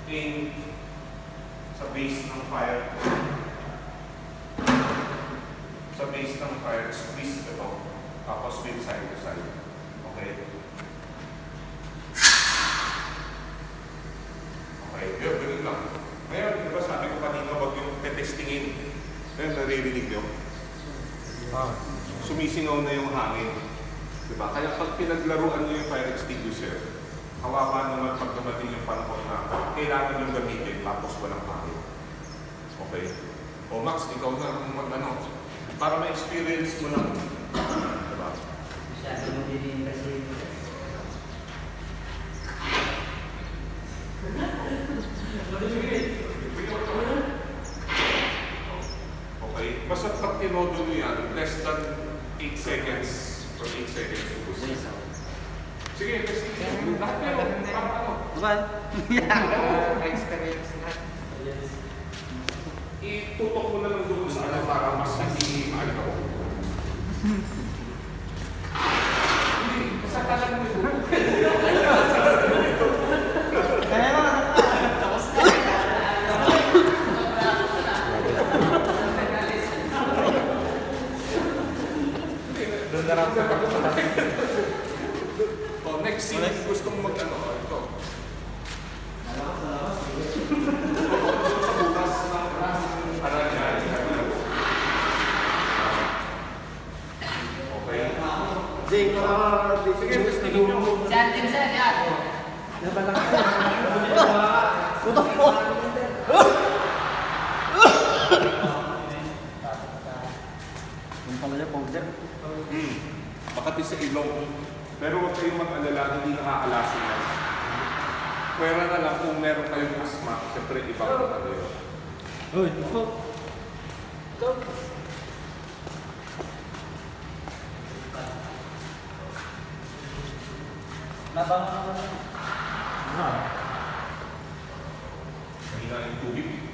aim sa base ng fire. Sa base ng fire, squeeze ito. Tapos with side to side. Okay? Okay, yun, ganun lang. Ngayon, di ba sabi ko kanina, wag yung petestingin. Ngayon, naririnig nyo? Sumisingaw na yung hangin. Diba? Kaya pag pinaglaruan nyo yung fire extinguisher, kawawa naman pag dumating yung panahon na kailangan yung gamitin tapos walang hangin. Okay? O Max, ikaw na mag-ano. Para ma-experience mo lang. Diba? Masyado mo din kasi. Okay? Basta pag tinodo nyo yan, less than 8 seconds or 8 seconds ubus. Sige, kasi lahat kayo, ano? Diba? Experience na. Itutok mo na lang doon sa ano para mas hindi maaligaw. Hindi, kasakalan mo ito. Doon na lang sa Oh, next scene, gusto mong mag-ano, ito. Okay. Sige, Sige, tingin nyo. Saan din saan yan? Putok mo! Yung pala niya, powder. Makati sa ilong. Pero huwag kayong mag-alala, hindi nakakalasin yan. Pwera na lang kung meron kayong asma, siyempre ibang ano yun. Uy, ito. Nabangon naman. Mahina yung tubig.